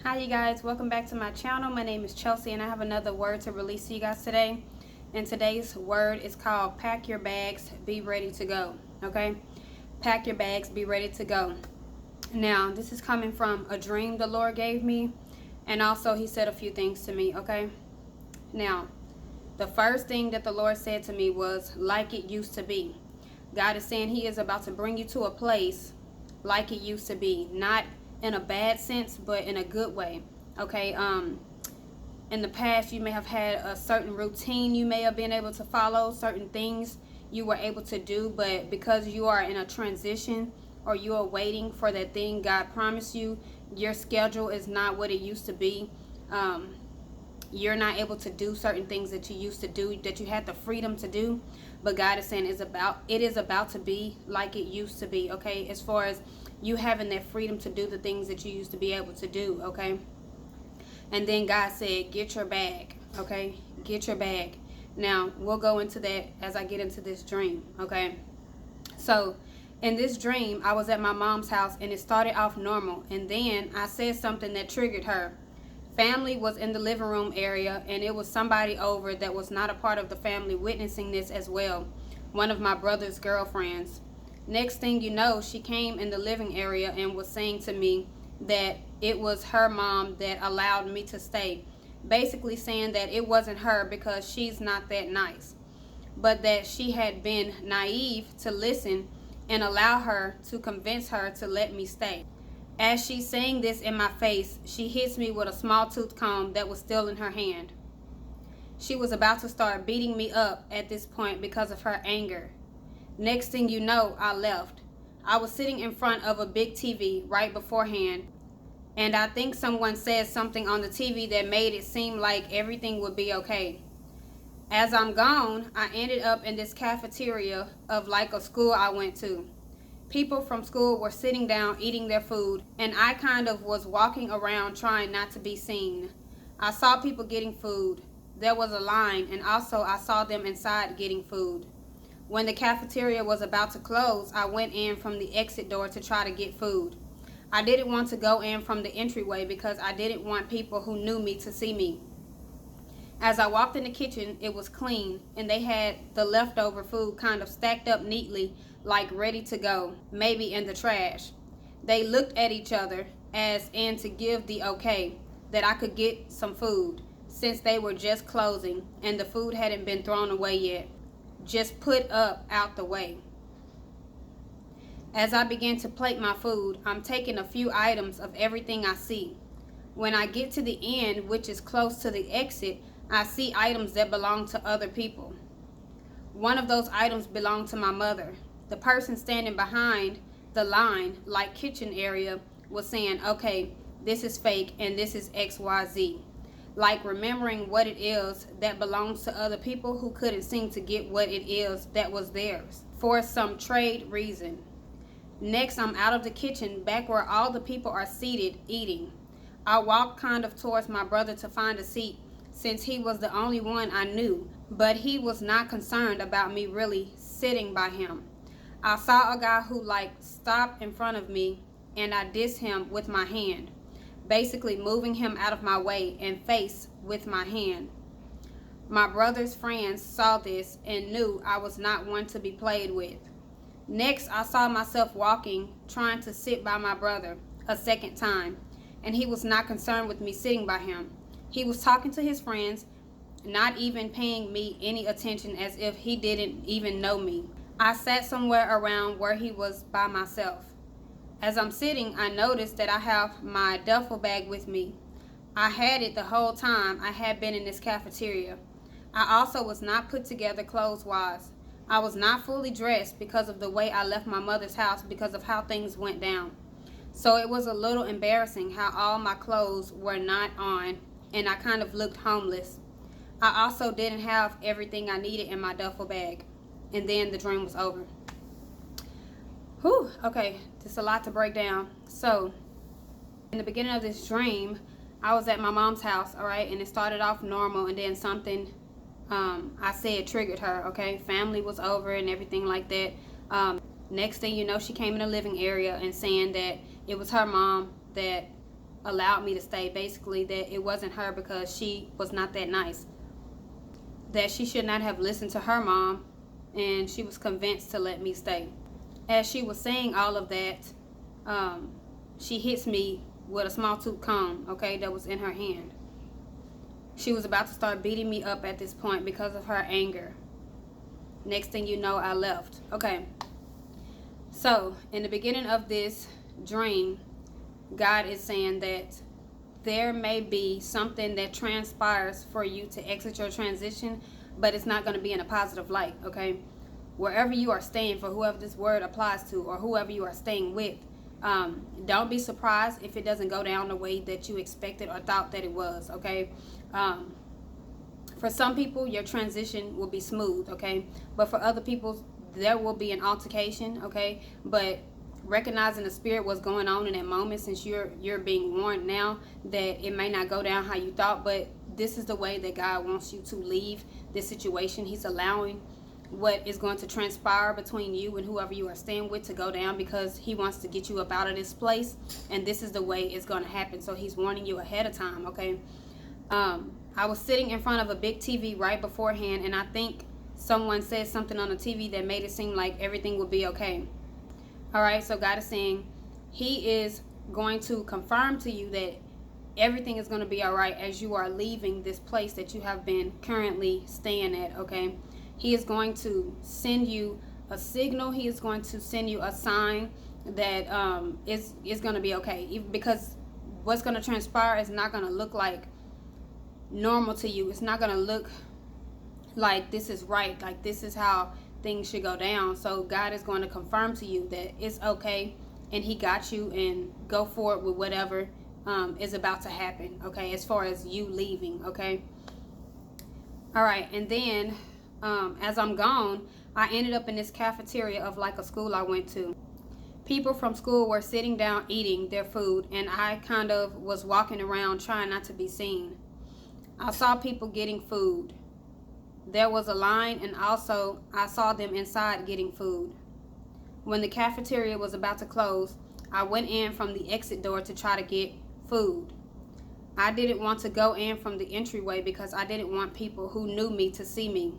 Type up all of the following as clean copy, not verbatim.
Hi you guys, welcome back to my channel. My name is Chelsea and I have another word to release to you guys today. And today's word is called pack your bags, be ready to go. Okay? Pack your bags, be ready to go. Now, this is coming from a dream the Lord gave me, and also he said a few things to me, okay? Now, the first thing that the Lord said to me was like it used to be. God is saying he is about to bring you to a place like it used to be, not in a bad sense, but in a good way. Okay, in the past you may have had a certain routine you may have been able to follow, certain things you were able to do, but because you are in a transition or you are waiting for that thing God promised you, your schedule is not what it used to be. You're not able to do certain things that you used to do, that you had the freedom to do. But God is saying it is about to be like it used to be, okay? As far as you having that freedom to do the things that you used to be able to do, okay? And then God said, get your bag, okay? Get your bag. Now, we'll go into that as I get into this dream, okay? So, in this dream, I was at my mom's house and it started off normal. And then I said something that triggered her. Family was in the living room area and it was somebody over that was not a part of the family witnessing this as well. One of my brother's girlfriends. Next thing you know, she came in the living area and was saying to me that it was her mom that allowed me to stay. Basically saying that it wasn't her because she's not that nice, but that she had been naive to listen and allow her to convince her to let me stay. As she's saying this in my face, she hits me with a small tooth comb that was still in her hand. She was about to start beating me up at this point because of her anger. Next thing you know, I left. I was sitting in front of a big TV right beforehand, and I think someone said something on the TV that made it seem like everything would be okay. As I'm gone, I ended up in this cafeteria of like a school I went to. People from school were sitting down eating their food, and I kind of was walking around trying not to be seen. I saw people getting food. There was a line, and also I saw them inside getting food. When the cafeteria was about to close, I went in from the exit door to try to get food. I didn't want to go in from the entryway because I didn't want people who knew me to see me. As I walked in the kitchen, it was clean, and they had the leftover food kind of stacked up neatly, like ready to go, maybe in the trash. They looked at each other as in to give the okay that I could get some food, since they were just closing and the food hadn't been thrown away yet, just put up out the way. As I begin to plate my food, I'm taking a few items of everything I see. When I get to the end, which is close to the exit, I see items that belong to other people. One of those items belonged to my mother. The person standing behind the line, like kitchen area, was saying, okay, this is fake and this is XYZ. Like remembering what it is that belongs to other people who couldn't seem to get what it is that was theirs for some trade reason. Next, I'm out of the kitchen, back where all the people are seated eating. I walked kind of towards my brother to find a seat, since he was the only one I knew, but he was not concerned about me really sitting by him. I saw a guy who stopped in front of me, and I dissed him with my hand, basically moving him out of my way and face with my hand. My brother's friends saw this and knew I was not one to be played with. Next, I saw myself walking, trying to sit by my brother a second time, and he was not concerned with me sitting by him. He was talking to his friends, not even paying me any attention, as if he didn't even know me. I sat somewhere around where he was by myself. As I'm sitting, I noticed that I have my duffel bag with me. I had it the whole time I had been in this cafeteria. I also was not put together clothes-wise. I was not fully dressed because of the way I left my mother's house because of how things went down. So it was a little embarrassing how all my clothes were not on and I kind of looked homeless. I also didn't have everything I needed in my duffel bag. And then the dream was over. Whew, okay, just a lot to break down. So, in the beginning of this dream, I was at my mom's house, all right, and it started off normal, and then something I said triggered her, okay? Family was over and everything like that. Next thing you know, she came in the living area and saying that it was her mom that allowed me to stay. Basically, that it wasn't her because she was not that nice. That she should not have listened to her mom, and she was convinced to let me stay. As she was saying all of that, she hits me with a small tooth comb, okay, that was in her hand. She was about to start beating me up at this point because of her anger. Next thing you know, I left. Okay. So, in the beginning of this dream, God is saying that there may be something that transpires for you to exit your transition, but it's not going to be in a positive light, okay? Wherever you are staying, for whoever this word applies to, or whoever you are staying with, don't be surprised if it doesn't go down the way that you expected or thought that it was, okay? For some people, your transition will be smooth, okay? But for other people, there will be an altercation, okay? But recognizing the spirit, what's going on in that moment, since you're being warned now that it may not go down how you thought, but this is the way that God wants you to leave this situation. He's allowing what is going to transpire between you and whoever you are staying with to go down, because he wants to get you up out of this place, and this is the way it's going to happen. So he's warning you ahead of time, okay? I was sitting in front of a big TV right beforehand, and I think someone said something on the TV that made it seem like everything would be okay. All right, so God is saying he is going to confirm to you that everything is going to be all right as you are leaving this place that you have been currently staying at, okay? He is going to send you a signal. He is going to send you a sign that is going to be okay. Because what's going to transpire is not going to look like normal to you. It's not going to look like this is right, like this is how things should go down. So God is going to confirm to you that it's okay, and he got you, and go forward with whatever is about to happen, okay, as far as you leaving, okay? All right, and then as I'm gone, I ended up in this cafeteria of like a school I went to. People from school were sitting down eating their food, and I kind of was walking around trying not to be seen. I saw people getting food. There was a line, and also I saw them inside getting food. When the cafeteria was about to close, I went in from the exit door to try to get food. I didn't want to go in from the entryway because I didn't want people who knew me to see me.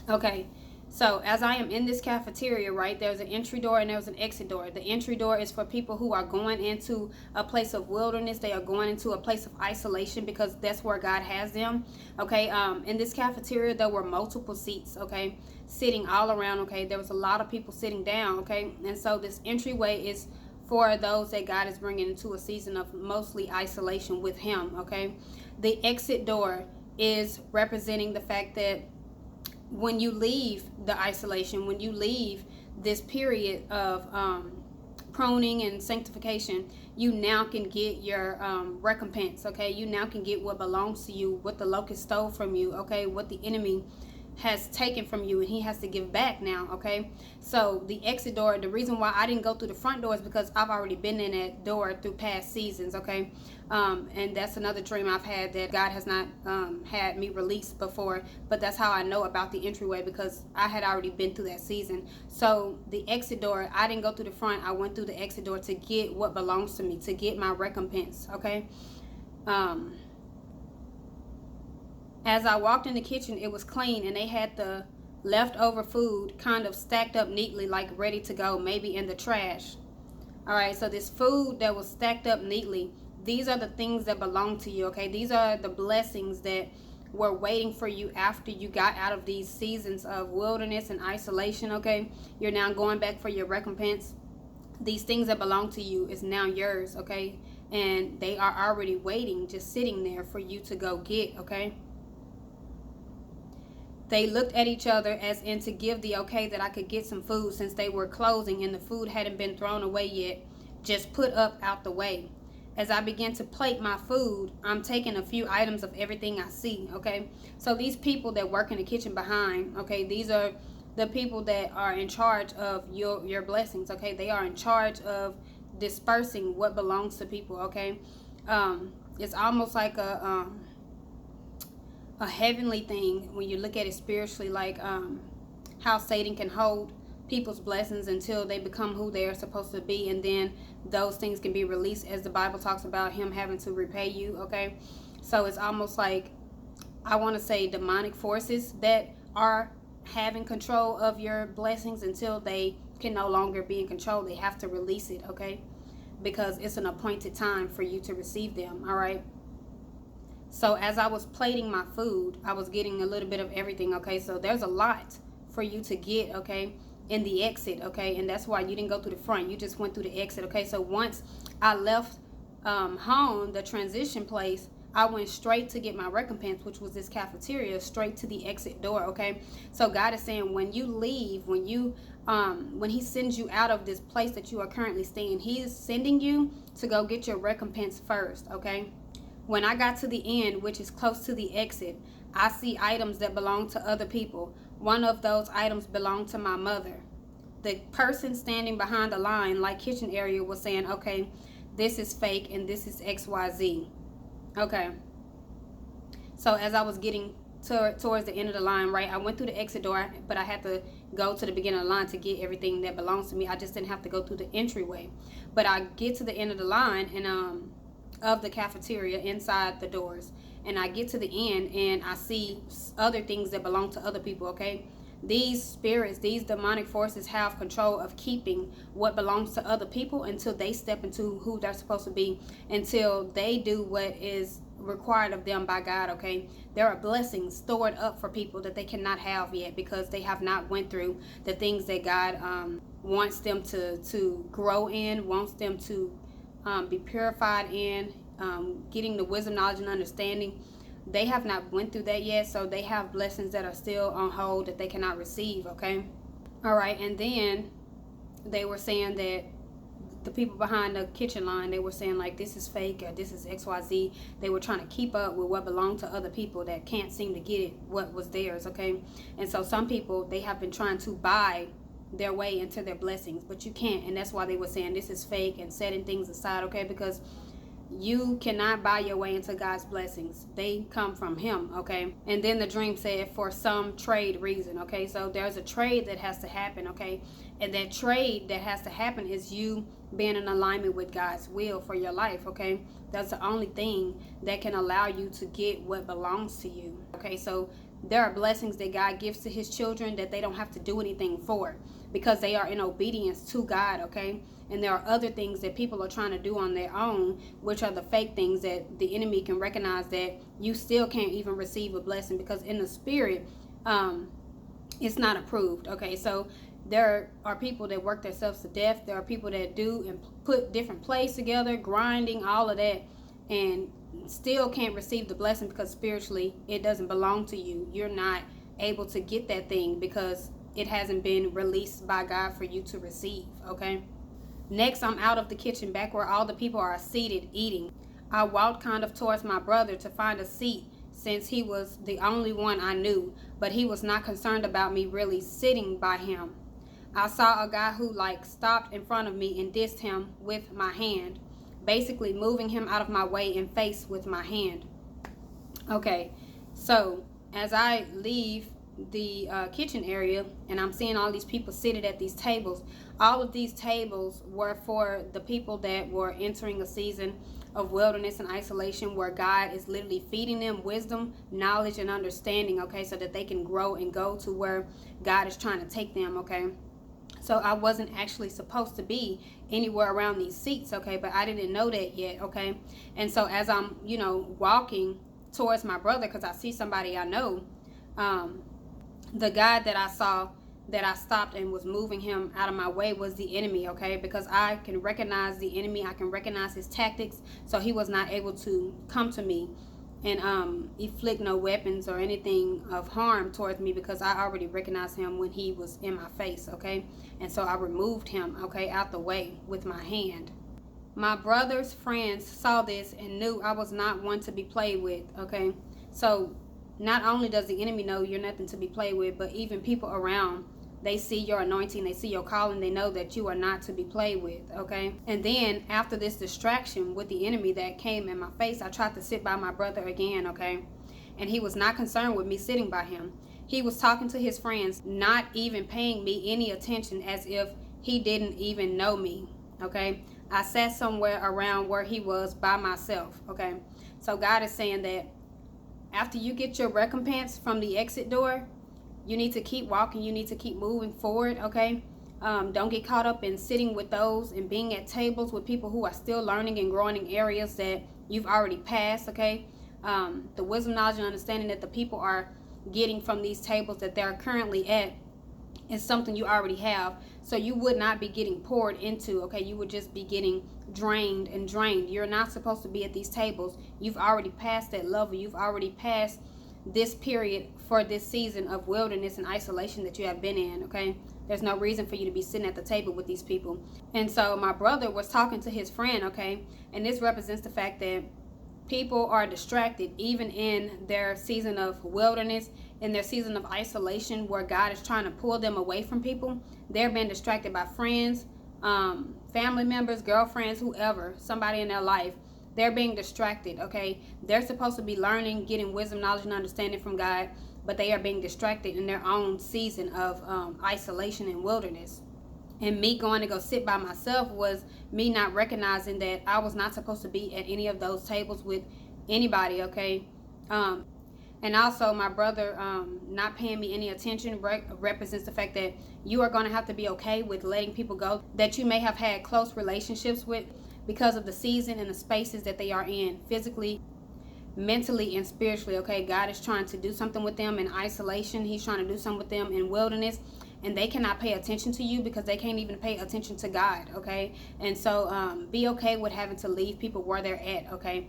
Okay, so as I am in this cafeteria, right, there's an entry door and there's an exit door. The entry door is for people who are going into a place of wilderness. They are going into a place of isolation because that's where God has them. Okay, in this cafeteria, there were multiple seats, okay, sitting all around, okay. There was a lot of people sitting down, okay. And so this entryway is for those that God is bringing into a season of mostly isolation with him, okay. The exit door is representing the fact that when you leave the isolation, when you leave this period of pruning and sanctification, you now can get your recompense, okay? You now can get what belongs to you, what the locust stole from you, okay? What the enemy has taken from you, and he has to give back now, okay? So the exit door, the reason why I didn't go through the front door is because I've already been in that door through past seasons, okay? And that's another dream I've had that God has not had me release before, but that's how I know about the entryway, because I had already been through that season. So the exit door, I didn't go through the front, I went through the exit door to get what belongs to me, to get my recompense, okay? As I walked in the kitchen, it was clean, and they had the leftover food kind of stacked up neatly, like ready to go, maybe in the trash. All right, so this food that was stacked up neatly, these are the things that belong to you, okay? These are the blessings that were waiting for you after you got out of these seasons of wilderness and isolation, okay? You're now going back for your recompense. These things that belong to you is now yours, okay? And they are already waiting, just sitting there for you to go get, okay? They looked at each other as in to give the okay that I could get some food, since they were closing and the food hadn't been thrown away yet, just put up out the way. As I begin to plate my food, I'm taking a few items of everything I see, okay? So these people that work in the kitchen behind, okay, these are the people that are in charge of your blessings, okay? They are in charge of dispersing what belongs to people, okay? It's almost like a heavenly thing when you look at it spiritually, like how Satan can hold people's blessings until they become who they are supposed to be, and then those things can be released, as the Bible talks about him having to repay you. Okay, so it's almost like, I want to say, demonic forces that are having control of your blessings until they can no longer be in control. They have to release it, okay, because it's an appointed time for you to receive them. All right, so as I was plating my food, I was getting a little bit of everything. Okay, so there's a lot for you to get, okay, in the exit. Okay, and that's why you didn't go through the front, you just went through the exit. Okay, so once I left home, the transition place, I went straight to get my recompense, which was this cafeteria, straight to the exit door. Okay, so God is saying, when you leave, when he sends you out of this place that you are currently staying, he is sending you to go get your recompense first. Okay, when I got to the end, which is close to the exit, I see items that belong to other people. One of those items belonged to my mother. The person standing behind the line, like kitchen area, was saying, okay, this is fake and this is XYZ. Okay, so as I was getting towards the end of the line, right, I went through the exit door, but I had to go to the beginning of the line to get everything that belongs to me. I just didn't have to go through the entryway. But I get to the end of the line and of the cafeteria inside the doors, and I get to the end and I see other things that belong to other people. Okay, these spirits, these demonic forces have control of keeping what belongs to other people until they step into who they're supposed to be, until they do what is required of them by God. Okay, there are blessings stored up for people that they cannot have yet because they have not went through the things that God wants them to grow in, wants them to be purified in, getting the wisdom, knowledge, and understanding. They have not went through that yet, so they have blessings that are still on hold that they cannot receive. Okay, all right. And then they were saying that the people behind the kitchen line, they were saying like, this is fake or this is XYZ. They were trying to keep up with what belonged to other people that can't seem to get it, what was theirs. Okay, and so some people, they have been trying to buy their way into their blessings, but you can't. And that's why they were saying this is fake and setting things aside. Okay, because you cannot buy your way into God's blessings. They come from him. Okay, and then the dream said, for some trade reason. Okay, so there's a trade that has to happen. Okay, and that trade that has to happen is you being in alignment with God's will for your life. Okay, that's the only thing that can allow you to get what belongs to you. Okay, so there are blessings that God gives to his children that they don't have to do anything for because they are in obedience to God. Okay, and there are other things that people are trying to do on their own, which are the fake things that the enemy can recognize, that you still can't even receive a blessing because in the spirit it's not approved. Okay, so there are people that work themselves to death. There are people that do and put different plays together, grinding, all of that, and still can't receive the blessing because spiritually it doesn't belong to you. You're not able to get that thing because it hasn't been released by God for you to receive. Okay, next, I'm out of the kitchen, back where all the people are seated eating. I walked kind of towards my brother to find a seat since he was the only one I knew, but he was not concerned about me really sitting by him. I saw a guy who stopped in front of me and dissed him with my hand, basically moving him out of my way and face with my hand. Okay, so as I leave the kitchen area and I'm seeing all these people seated at these tables, all of these tables were for the people that were entering a season of wilderness and isolation where God is literally feeding them wisdom, knowledge, and understanding. Okay, so that they can grow and go to where God is trying to take them. Okay, so I wasn't actually supposed to be anywhere around these seats. Okay, but I didn't know that yet. Okay, and so as I'm walking towards my brother, because I see somebody I know, the guy that I saw that I stopped and was moving him out of my way was the enemy. Okay, because I can recognize the enemy, I can recognize his tactics, so he was not able to come to me and inflict no weapons or anything of harm towards me because I already recognized him when he was in my face. Okay, and so I removed him, okay, out the way with my hand. My brother's friends saw this and knew I was not one to be played with. Okay, so not only does the enemy know you're nothing to be played with, but even people around, they see your anointing, they see your calling, they know that you are not to be played with. Okay, and then after this distraction with the enemy that came in my face, I tried to sit by my brother again. Okay, and he was not concerned with me sitting by him. He was talking to his friends, not even paying me any attention, as if he didn't even know me. Okay, I sat somewhere around where he was by myself. Okay, so God is saying that after you get your recompense from the exit door, you need to keep walking. You need to keep moving forward. Okay, don't get caught up in sitting with those and being at tables with people who are still learning and growing in areas that you've already passed. Okay, the wisdom, knowledge, and understanding that the people are getting from these tables that they're currently at is something you already have. So you would not be getting poured into. Okay, you would just be getting drained and drained. You're not supposed to be at these tables. You've already passed that level. You've already passed this period for this season of wilderness and isolation that you have been in. Okay, there's no reason for you to be sitting at the table with these people. And so my brother was talking to his friend. Okay, and this represents the fact that people are distracted even in their season of wilderness, in their season of isolation, where God is trying to pull them away from people. They're being distracted by friends, family members, girlfriends, whoever, somebody in their life. They're being distracted. Okay, they're supposed to be learning, getting wisdom, knowledge, and understanding from God, but they are being distracted in their own season of isolation and wilderness. And me going to go sit by myself was me not recognizing that I was not supposed to be at any of those tables with anybody. Okay, and also my brother not paying me any attention represents the fact that you are going to have to be okay with letting people go that you may have had close relationships with, because of the season and the spaces that they are in, physically, mentally, and spiritually. Okay, God is trying to do something with them in isolation. He's trying to do something with them in wilderness, and they cannot pay attention to you because they can't even pay attention to God. Okay, and so be okay with having to leave people where they're at. Okay,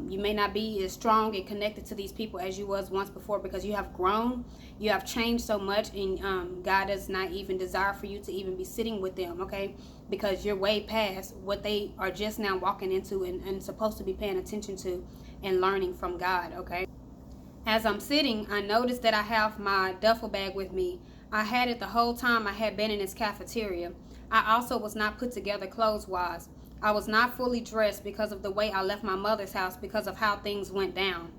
you may not be as strong and connected to these people as you was once before, because you have grown, you have changed so much, and God does not even desire for you to even be sitting with them. Okay, because you're way past what they are just now walking into and supposed to be paying attention to and learning from God. Okay, as I'm sitting, I noticed that I have my duffel bag with me. I had it the whole time I had been in this cafeteria. I also was not put together clothes-wise. I was not fully dressed because of the way I left my mother's house, because of how things went down.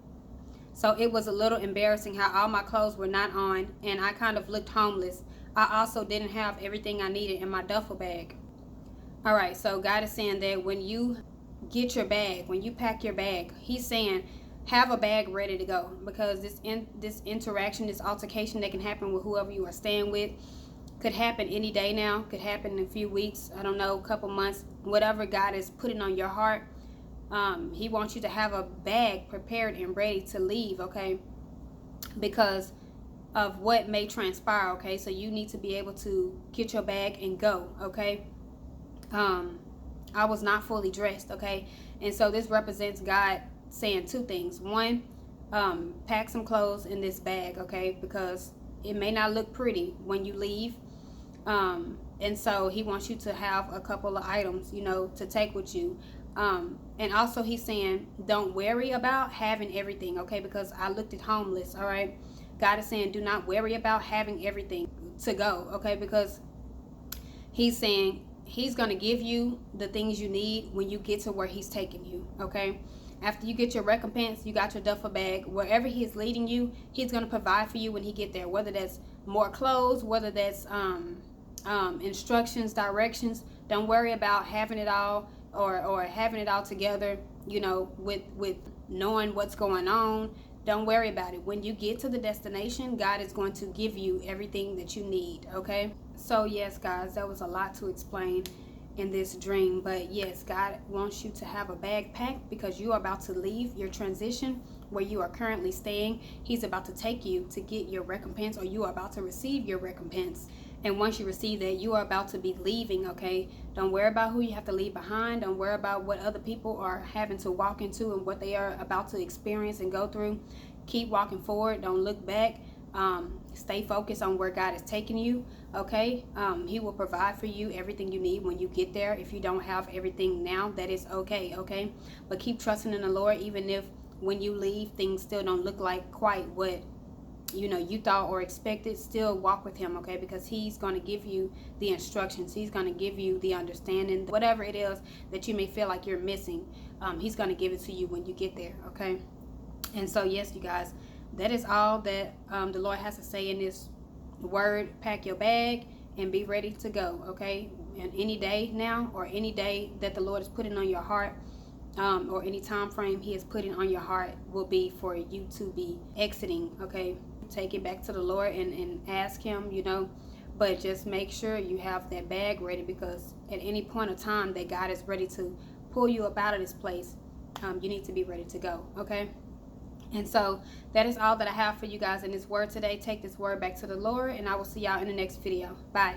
So it was a little embarrassing how all my clothes were not on, and I kind of looked homeless. I also didn't have everything I needed in my duffel bag. All right, so God is saying that when you get your bag, when you pack your bag, he's saying have a bag ready to go, because this interaction, this altercation that can happen with whoever you are staying with could happen any day now, could happen in a few weeks, I don't know, a couple months, whatever God is putting on your heart. He wants you to have a bag prepared and ready to leave. Okay, because of what may transpire. Okay, so you need to be able to get your bag and go. Okay, I was not fully dressed. Okay, and so this represents God saying two things. One, pack some clothes in this bag. Okay, because it may not look pretty when you leave. And so he wants you to have a couple of items, to take with you. And also he's saying, don't worry about having everything, okay? Because I looked at homeless, all right? God is saying, do not worry about having everything to go, okay? Because he's saying he's going to give you the things you need when you get to where he's taking you, okay? After you get your recompense, you got your duffel bag, wherever he is leading you, he's going to provide for you when he get there, whether that's more clothes, whether that's instructions, directions. Don't worry about having it all or having it all together, with knowing what's going on. Don't worry about it. When you get to the destination, God is going to give you everything that you need, okay? So yes, guys, that was a lot to explain in this dream, but yes, God wants you to have a bag packed because you are about to leave your transition where you are currently staying. He's about to take you to get your recompense, or you are about to receive your recompense. And once you receive that, you are about to be leaving, okay? Don't worry about who you have to leave behind. Don't worry about what other people are having to walk into and what they are about to experience and go through. Keep walking forward. Don't look back. Stay focused on where God is taking you, okay? He will provide for you everything you need when you get there. If you don't have everything now, that is okay, okay? But keep trusting in the Lord, even if when you leave, things still don't look like quite what you thought or expected. Still walk with him, okay? Because he's going to give you the instructions. He's going to give you the understanding. Whatever it is that you may feel like you're missing, he's going to give it to you when you get there, okay? And so yes, you guys, that is all that the Lord has to say in this word. Pack your bag and be ready to go, okay? And any day now, or any day that the Lord is putting on your heart, or any time frame he is putting on your heart, will be for you to be exiting, okay? Take it back to the Lord and ask him, but just make sure you have that bag ready, because at any point of time that God is ready to pull you up out of this place, you need to be ready to go, okay? And so that is all that I have for you guys in this word today. Take this word back to the Lord, and I will see y'all in the next video. Bye.